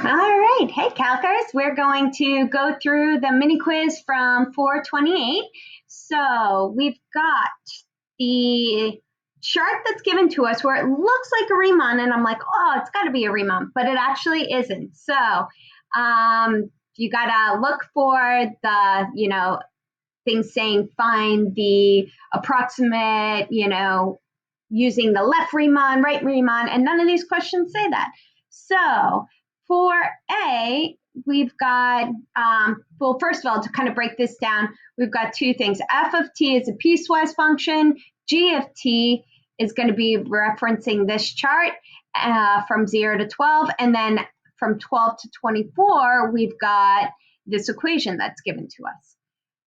All right. Hey, Calcers. We're going to go through the mini quiz from 428. So we've got the chart that's given to us where it looks like a Riemann, and I'm like, oh, it's got to be a Riemann, but it actually isn't. So you got to look for the, things saying find the approximate, using the left Riemann, right Riemann, and none of these questions say that. So for A, we've got, well, first of all, to kind of break this down, we've got two things. F of t is a piecewise function. G of t is going to be referencing this chart from 0 to 12. And then from 12 to 24, we've got this equation that's given to us.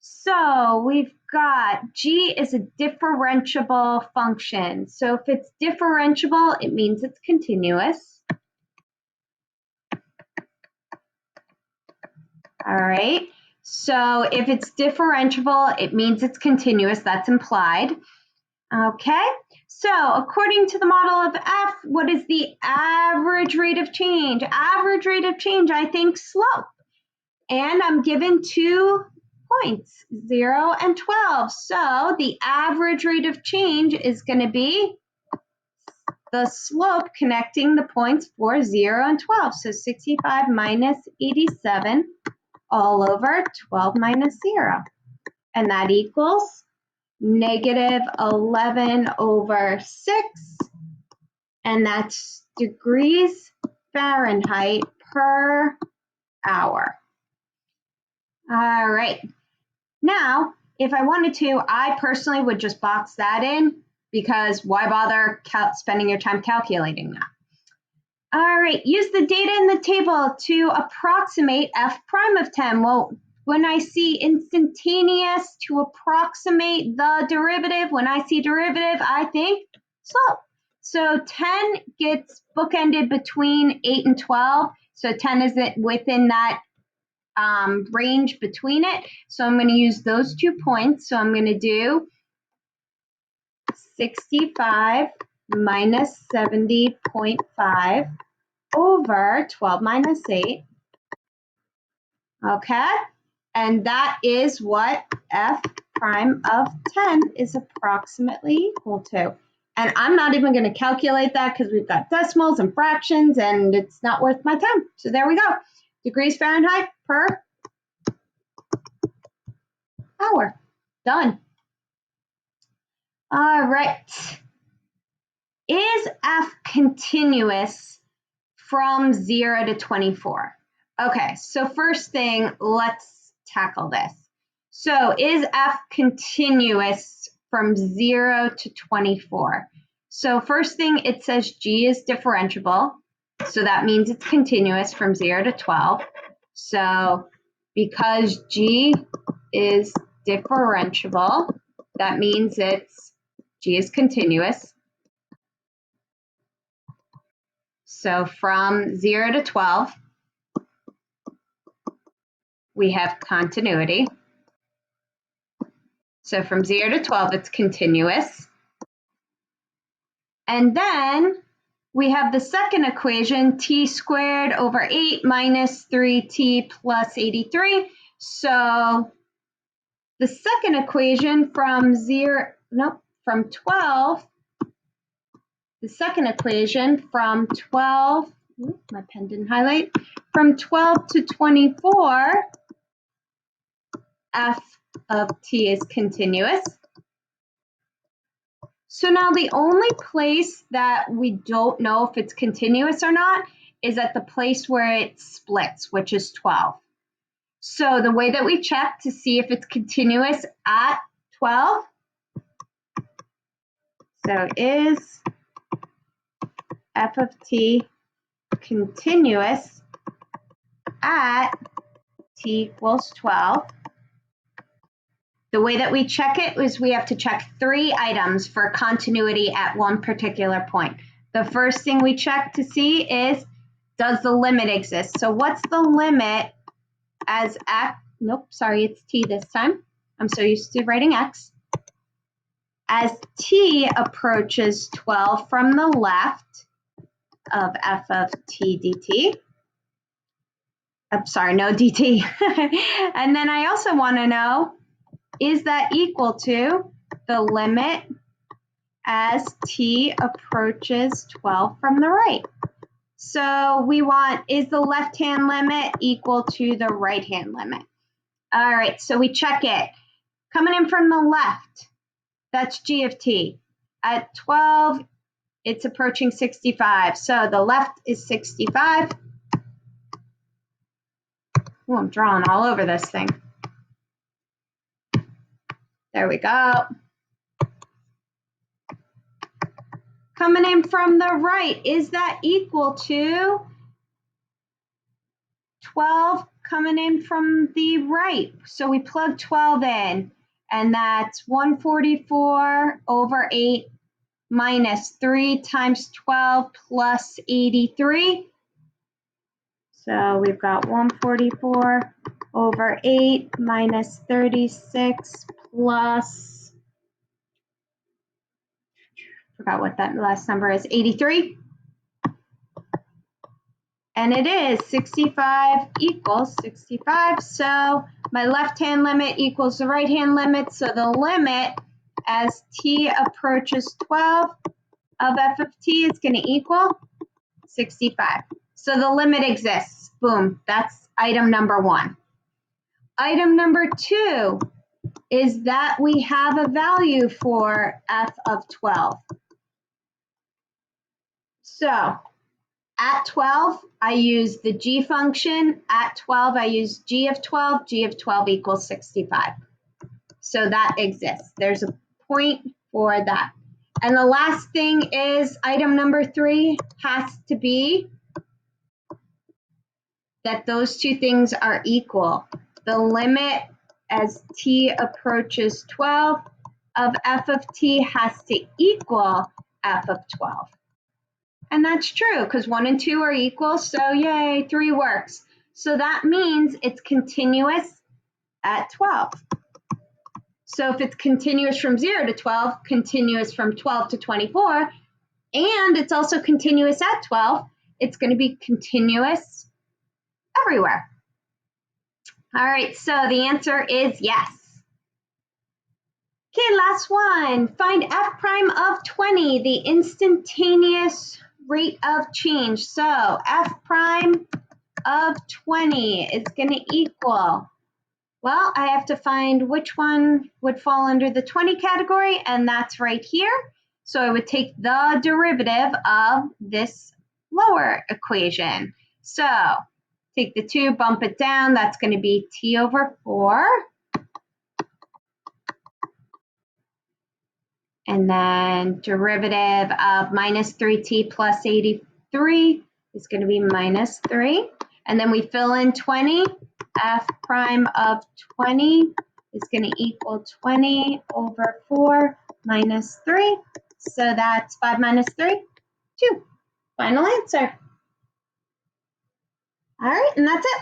So we've got G is a differentiable function. So if it's differentiable, it means it's continuous. All right. So if it's differentiable, it means it's continuous. That's implied. Okay. So according to the model of F, what is the average rate of change? Average rate of change, I think slope. And I'm given 2 points, 0 and 12. So the average rate of change is going to be the slope connecting the points for 0 and 12. So 65 minus 87 all over 12 minus 0. And that equals negative 11 over 6. And that's degrees Fahrenheit per hour. All right. Now, if I wanted to, I personally would just box that in because why bother spending your time calculating that? All right, use the data in the table to approximate f prime of 10. Well, when I see instantaneous to approximate the derivative, when I see derivative, I think slope. So 10 gets bookended between 8 and 12. So 10 is within that range between it. So I'm going to use those 2 points. So I'm going to do 65 minus 70.5 over 12 minus 8. Okay. And that is what f prime of 10 is approximately equal to. And I'm not even going to calculate that because we've got decimals and fractions and it's not worth my time. So there we go. Degrees Fahrenheit per hour. Done. All right. Is f continuous from 0 to 24? Okay, so first thing, let's tackle this. So is f continuous from 0 to 24? So first thing, it says g is differentiable. So that means it's continuous from 0 to 12. So because g is differentiable, that means g is continuous. So from 0 to 12, we have continuity. So from 0 to 12, it's continuous. And then we have the second equation, t squared over 8 minus 3t plus 83. So the second equation from 12, the second equation from 12, my pen didn't highlight, from 12 to 24, f of t is continuous. So now the only place that we don't know if it's continuous or not is at the place where it splits, which is 12. So the way that we check to see if it's continuous at 12, so is f of t continuous at t equals 12? The way that we check it is we have to check 3 items for continuity at one particular point. The first thing we check to see is, does the limit exist? So what's the limit as x? Nope, sorry, it's t this time. I'm so used to writing x. As t approaches 12 from the left of f of t dt. I'm sorry, no dt. And then I also want to know, is that equal to the limit as t approaches 12 from the right? So we want, is the left-hand limit equal to the right-hand limit? All right, so we check it. Coming in from the left, that's g of t. At 12, it's approaching 65. So the left is 65. Oh, I'm drawing all over this thing. There we go. Coming in from the right, is that equal to 12 coming in from the right? So we plug 12 in, and that's 144 over 8 minus 3 times 12 plus 83. So we've got 144 over 8 minus 36 plus, forgot what that last number is, 83. And it is 65 equals 65. So my left-hand limit equals the right-hand limit. So the limit as t approaches 12 of f of t is going to equal 65. So the limit exists. Boom. That's item number 1. Item number 2 is that we have a value for f of 12. So at 12, I use the g function. At 12, I use g of 12. G of 12 equals 65. So that exists. There's a point for that. And the last thing is item number 3 has to be that those two things are equal. The limit as t approaches 12 of f of t has to equal f of 12. And that's true because 1 and 2 are equal, so yay, 3 works. So that means it's continuous at 12. So if it's continuous from 0 to 12, continuous from 12 to 24, and it's also continuous at 12, it's going to be continuous everywhere. All right, so the answer is yes. Okay, last one. Find f prime of 20, the instantaneous rate of change. So f prime of 20 is going to equal, well, I have to find which one would fall under the 20 category, and that's right here. So I would take the derivative of this lower equation. So take the 2, bump it down. That's going to be t over 4. And then derivative of minus 3t plus 83 is going to be minus 3. And then we fill in 20. F prime of 20 is going to equal 20 over 4 minus 3. So that's 5 minus 3, 2. Final answer. All right, and that's it.